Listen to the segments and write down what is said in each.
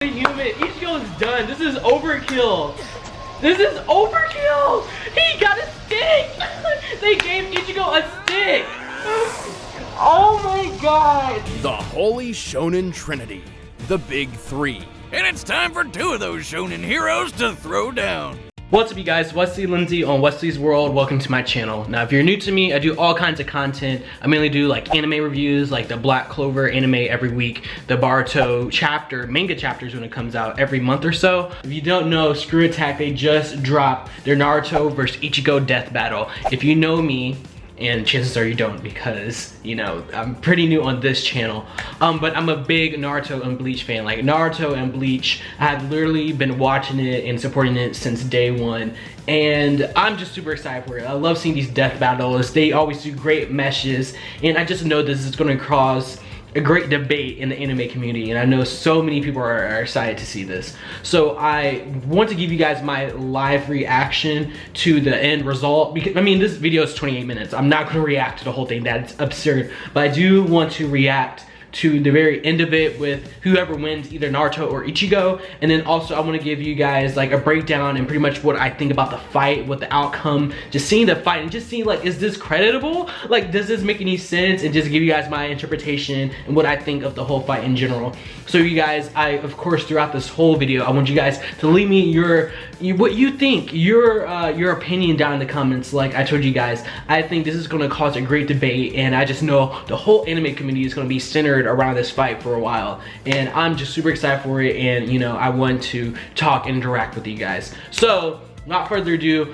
Human, Ichigo is done. This is overkill. This is overkill. He got a stick. They gave Ichigo a stick. Oh my god. The Holy Shonen Trinity, the Big Three. And it's time for two of those shonen heroes to throw down. What's up, you guys? Wesley Lindsay on Wesley's World. Welcome to my channel. Now, if you're new to me, I do all kinds of content. I mainly do like anime reviews, like the Black Clover anime every week, the Naruto chapter, manga chapters when it comes out every month or so. If you don't know, Screw Attack, they just dropped their Naruto versus Ichigo death battle. If you know me, and chances are you don't, because, you know, I'm pretty new on this channel. But I'm a big Naruto and Bleach fan. Like, Naruto and Bleach, I've literally been watching it and supporting it since day one. And I'm just super excited for it. I love seeing these death battles. They always do great meshes. And I just know this is gonna cause a great debate in the anime community, and I know so many people are excited to see this. So I want to give you guys my live reaction to the end result, because I mean, this video is 28 minutes. I'm not going to react to the whole thing. That's absurd. But I do want to react to the very end of it with whoever wins, either Naruto or Ichigo. And then also I want to give you guys like a breakdown and pretty much what I think about the fight, what the outcome, just seeing the fight and just seeing like, is this creditable? Like, does this make any sense? And just give you guys my interpretation and what I think of the whole fight in general. So you guys, of course, throughout this whole video, I want you guys to leave me what you think, your opinion down in the comments. Like I told you guys, I think this is going to cause a great debate, and I just know the whole anime community is going to be centered around this fight for a while, and I'm just super excited for it. And you know, I want to talk and interact with you guys. So not further ado,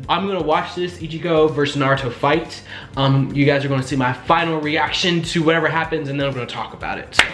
I'm gonna watch this Ichigo versus Naruto fight. You guys are gonna see my final reaction to whatever happens, and then I'm gonna talk about it. So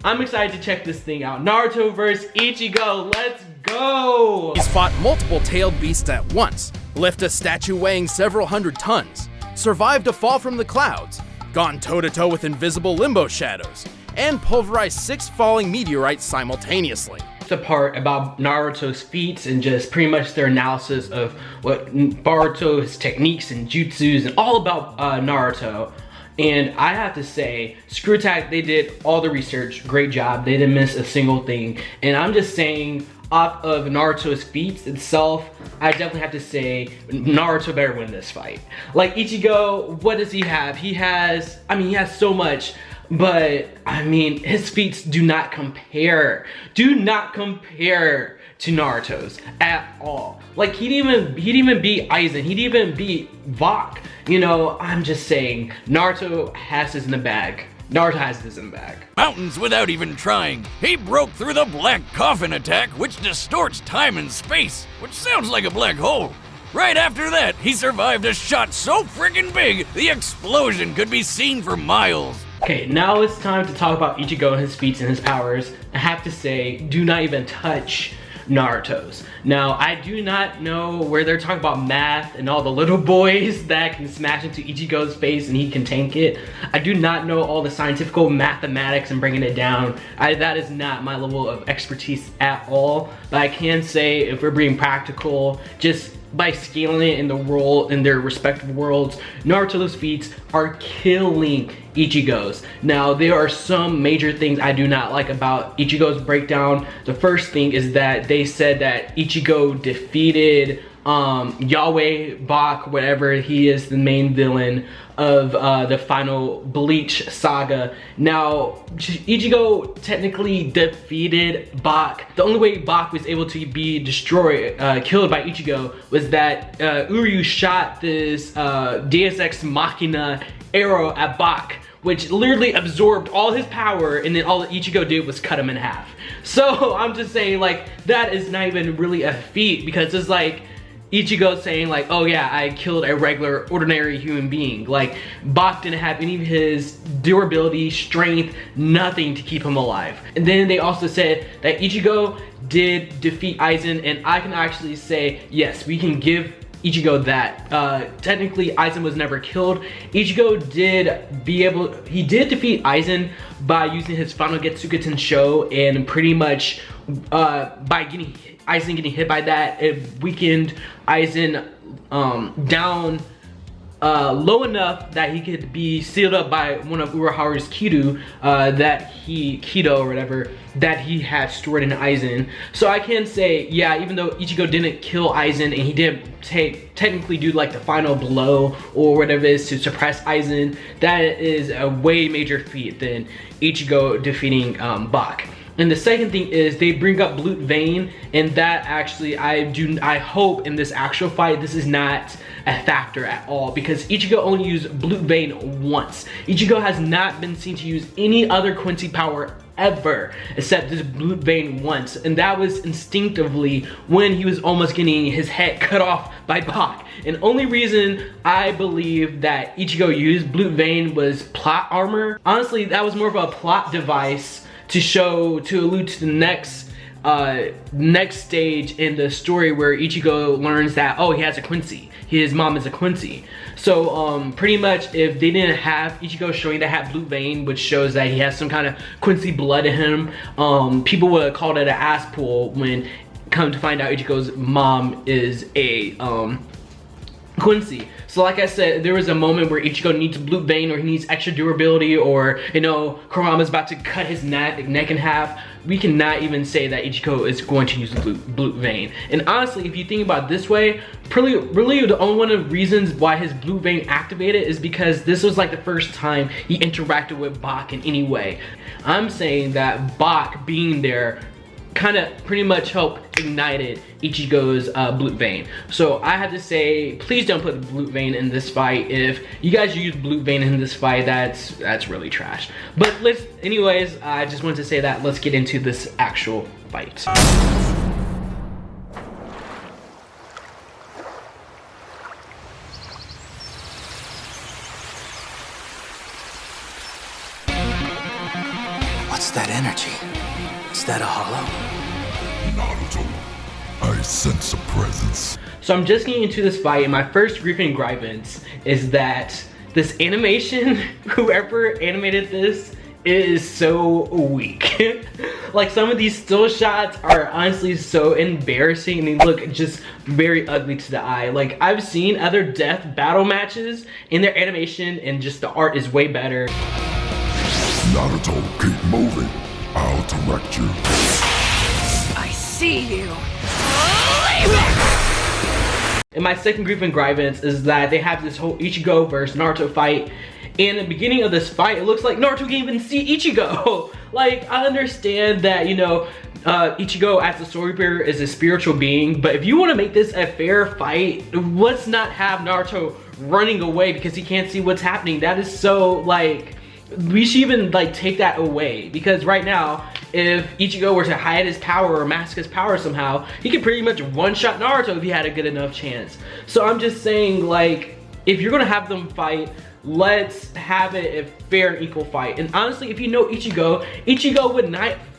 I'm excited to check this thing out. Naruto versus Ichigo, let's go! He's fought multiple tailed beasts at once, lifted a statue weighing several hundred tons, survived a fall from the clouds, gone toe-to-toe with invisible limbo shadows, and pulverized 6 falling meteorites simultaneously. The part about Naruto's feats and just pretty much their analysis of what Naruto's techniques and jutsus and all about Naruto. And I have to say, Screw Attack, they did all the research, great job. They didn't miss a single thing. And I'm just saying, off of Naruto's feats itself, I definitely have to say Naruto better win this fight. Like Ichigo, what does he have? He has so much, but I mean, his feats do not compare to Naruto's at all. Like he didn't even beat Aizen, he didn't even beat Vok. You know, I'm just saying, Naruto has this in the bag. Naruto has this in the bag. Mountains without even trying. He broke through the black coffin attack, which distorts time and space, which sounds like a black hole. Right after that, he survived a shot so friggin' big, the explosion could be seen for miles. Okay, now it's time to talk about Ichigo, his feats and his powers. I have to say, do not even touch Naruto's. Now, I do not know where they're talking about math and all the little boys that can smash into Ichigo's face and he can tank it. I do not know all the scientific mathematics and bringing it down. That is not my level of expertise at all. But I can say, if we're being practical, just by scaling it in the world, in their respective worlds, Naruto's feats are killing Ichigo's. Now, there are some major things I do not like about Ichigo's breakdown. The first thing is that they said that Ichigo defeated Yahweh, Bach, whatever, he is the main villain of the final Bleach saga. Now, Ichigo technically defeated Bach. The only way Bach was able to be destroyed, killed by Ichigo, was that Uryu shot this Deus Ex Machina arrow at Bach, which literally absorbed all his power, and then all that Ichigo did was cut him in half. So I'm just saying, like, that is not even really a feat, because it's like Ichigo saying like, oh yeah, I killed a regular, ordinary human being. Like, Bach didn't have any of his durability, strength, nothing to keep him alive. And then they also said that Ichigo did defeat Aizen, and I can actually say, yes, we can give Ichigo that. Technically, Aizen was never killed. Ichigo did defeat Aizen by using his final Getsuga Tensho, and pretty much by Aizen getting hit by that, it weakened Aizen down low enough that he could be sealed up by one of Uraharu's Kido, Kido or whatever, that he had stored in Aizen. So I can say, yeah, even though Ichigo didn't kill Aizen and he didn't technically do like the final blow or whatever it is to suppress Aizen, that is a way major feat than Ichigo defeating Bach. And the second thing is they bring up Blue Vein, and that actually I hope in this actual fight this is not a factor at all, because Ichigo only used Blue Vein once. Ichigo has not been seen to use any other Quincy power ever except this Blue Vein once, and that was instinctively when he was almost getting his head cut off by Bach. And only reason I believe that Ichigo used Blue Vein was plot armor. Honestly, that was more of a plot device to allude to the next stage in the story where Ichigo learns that, oh, he has a Quincy. His mom is a Quincy. So pretty much if they didn't have Ichigo showing that had Blue Vein, which shows that he has some kind of Quincy blood in him, people would have called it an ass pull when come to find out Ichigo's mom is a Quincy. So like I said, there was a moment where Ichigo needs Blue Vein, or he needs extra durability, or you know, Kurama's about to cut his neck in half. We cannot even say that Ichigo is going to use Blue Vein. And honestly, if you think about it this way, really the only one of the reasons why his Blue Vein activated is because this was like the first time he interacted with Bach in any way. I'm saying that Bach being there kind of pretty much helped ignited Ichigo's Blue Vein. So I have to say, please don't put Blue Vein in this fight. If you guys use Blue Vein in this fight, that's really trash. But anyways, I just wanted to say that. Let's get into this actual fight. What's that energy? Is that a hollow? Naruto, I sense a presence. So I'm just getting into this fight, and my first grief and grievance is that this animation, whoever animated this, is so weak. Like, some of these still shots are honestly so embarrassing, and they look just very ugly to the eye. Like, I've seen other death battle matches, and their animation and just the art is way better. Naruto, keep moving. I'll direct you. I see you. And my second grief and grievance is that they have this whole Ichigo versus Naruto fight. In the beginning of this fight, it looks like Naruto can't even see Ichigo. Like, I understand that, you know, Ichigo as the Soul Reaper is a spiritual being, but if you want to make this a fair fight, let's not have Naruto running away because he can't see what's happening. That is so, like, we should even like take that away, because right now if Ichigo were to hide his power or mask his power somehow, he could pretty much one-shot Naruto if he had a good enough chance. So I'm just saying, like, if you're gonna have them fight, let's have it a fair and equal fight. And honestly, if you know Ichigo would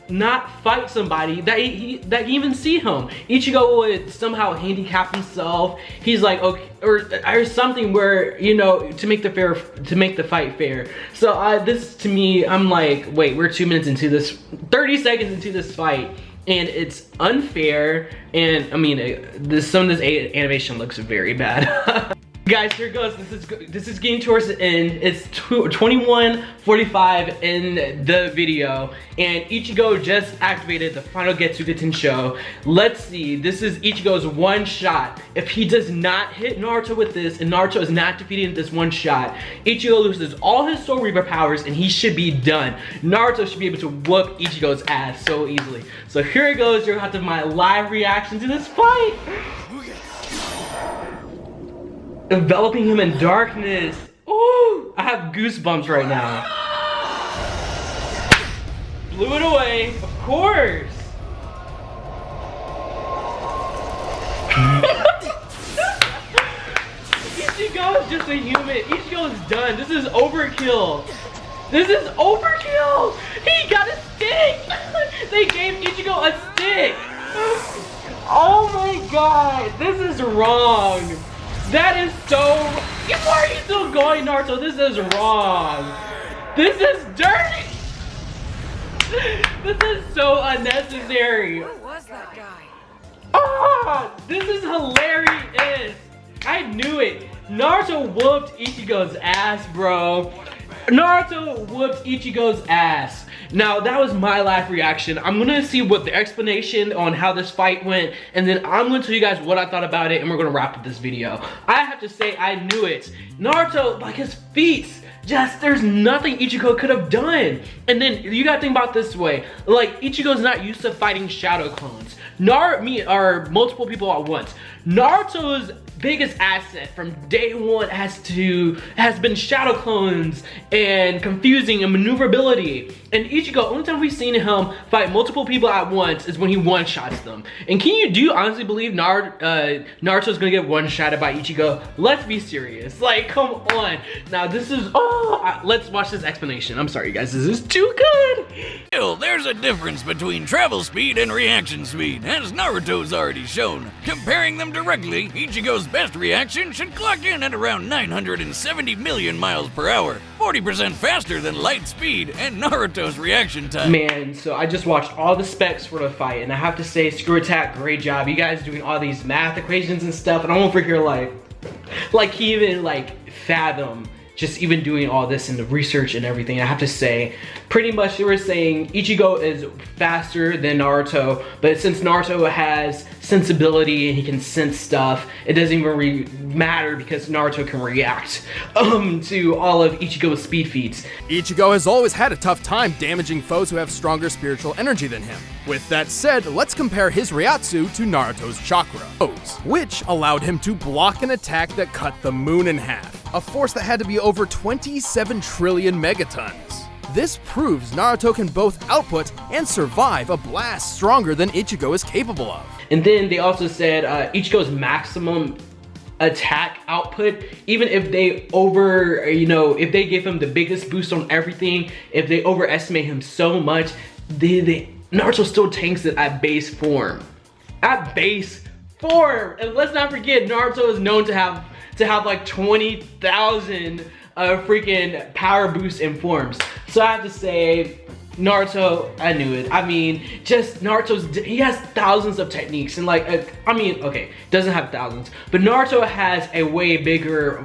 not fight somebody that can even see him. Ichigo would somehow handicap himself. He's like, okay, or something where, you know, to make the fight fair. So this to me, I'm like, wait, we're 2 minutes into this, 30 seconds into this fight, and it's unfair. And I mean, some of this animation looks very bad. Guys, here it goes. This is getting towards the end. It's 21:45 in the video, and Ichigo just activated the final Getsuga Tensho. Let's see. This is Ichigo's one shot. If he does not hit Naruto with this, and Naruto is not defeated in this one shot, Ichigo loses all his Soul Reaper powers, and he should be done. Naruto should be able to whoop Ichigo's ass so easily. So here it goes. You're gonna have to have my live reaction to this fight. Enveloping him in darkness. Ooh, I have goosebumps right now. Blew it away, of course. Ichigo is just a human. Ichigo is done. This is overkill. This is overkill. He got a stick. They gave Ichigo a stick. Oh my god, this is wrong. That is so... Why are you still going, Naruto? This is wrong. This is dirty. This is so unnecessary. Who was that guy? Ah, this is hilarious. I knew it. Naruto whooped Ichigo's ass, bro. Naruto whooped Ichigo's ass. Now, that was my live reaction. I'm gonna see what the explanation on how this fight went, and then I'm gonna tell you guys what I thought about it, and we're gonna wrap up this video. I have to say, I knew it. Naruto, like his feats, just, there's nothing Ichigo could have done. And then you gotta think about this way. Like, Ichigo's not used to fighting shadow clones. Are multiple people at once. Naruto's biggest asset from day one has been shadow clones and confusing and maneuverability. And Ichigo, only time we've seen him fight multiple people at once is when he one-shots them. And do you honestly believe Naruto's gonna get one-shotted by Ichigo? Let's be serious. Like, come on. Now this is, let's watch this explanation. I'm sorry guys, this is too good. Still, there's a difference between travel speed and reaction speed, as Naruto's already shown. Comparing them directly, Ichigo's best reaction should clock in at around 970 million miles per hour, 40% faster than light speed, and Naruto's reaction time. Man, so I just watched all the specs for the fight, and I have to say, Screw Attack, great job. You guys doing all these math equations and stuff, and I'm over here like he even fathom just even doing all this in the research and everything. I have to say, pretty much they were saying Ichigo is faster than Naruto, but since Naruto has sensibility and he can sense stuff, it doesn't even really matter because Naruto can react to all of Ichigo's speed feats. Ichigo has always had a tough time damaging foes who have stronger spiritual energy than him. With that said, let's compare his Ryatsu to Naruto's chakra, which allowed him to block an attack that cut the moon in half, a force that had to be over 27 trillion megatons. This proves Naruto can both output and survive a blast stronger than Ichigo is capable of. And then they also said Ichigo's maximum attack output, even if they if they give him the biggest boost on everything, if they overestimate him so much, Naruto still tanks it at base form. At base form! And let's not forget, Naruto is known to have like 20,000 freaking power boosts and forms. So I have to say, Naruto, I knew it. I mean, just he has thousands of techniques and okay, doesn't have thousands, but Naruto has a way bigger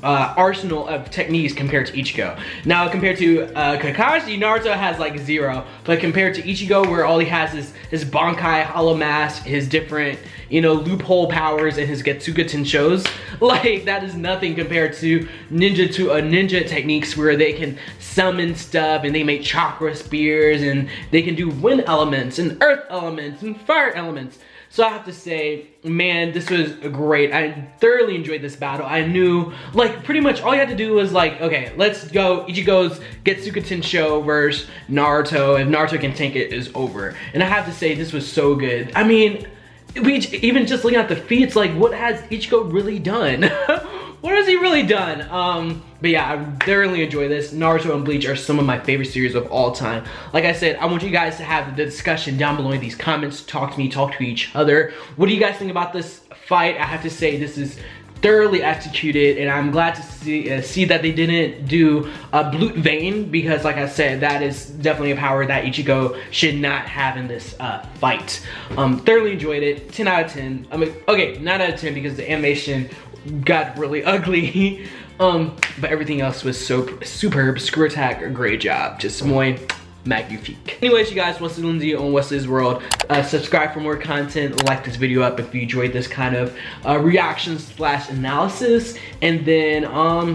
arsenal of techniques compared to Ichigo. Now compared to Kakashi, Naruto has like 0, but compared to Ichigo, where all he has is his Bankai Hollow Mask, his different loophole powers, and his Getsuga Tenshos, like that is nothing compared to ninja techniques where they can summon stuff and they make chakra spears and they can do wind elements and earth elements and fire elements. So I have to say, man, this was great. I thoroughly enjoyed this battle. I knew, pretty much all you had to do was okay, let's go. Ichigo's Getsuga Tensho versus Naruto. If Naruto can tank it, is over. And I have to say, this was so good. I mean, even just looking at the feats, what has Ichigo really done? What has he really done? But yeah, I thoroughly enjoy this. Naruto and Bleach are some of my favorite series of all time. Like I said, I want you guys to have the discussion down below in these comments. Talk to me, talk to each other. What do you guys think about this fight? I have to say, this is thoroughly executed, and I'm glad to see that they didn't do Blue Vein, because like I said, that is definitely a power that Ichigo should not have in this fight. Thoroughly enjoyed it. 10 out of 10. I mean, okay, 9 out of 10 because the animation got really ugly. But everything else was so superb. Screw Attack, great job. Just muy magnifique. Anyways, you guys, Wesley Lindsay on Wesley's World. Subscribe for more content. Like this video up if you enjoyed this kind of reaction/analysis. And then,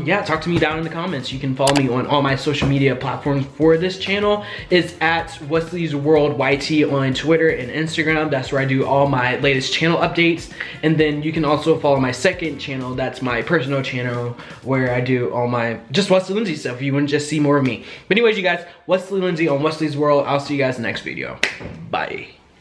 yeah, talk to me down in the comments. You can follow me on all my social media platforms for this channel. It's at Wesley's World YT on Twitter and Instagram. That's where I do all my latest channel updates. And then you can also follow my second channel. That's my personal channel where I do all my just Wesley Lindsay stuff. You wouldn't just see more of me. But anyways, you guys, Wesley Lindsay on Wesley's World. I'll see you guys in the next video. Bye.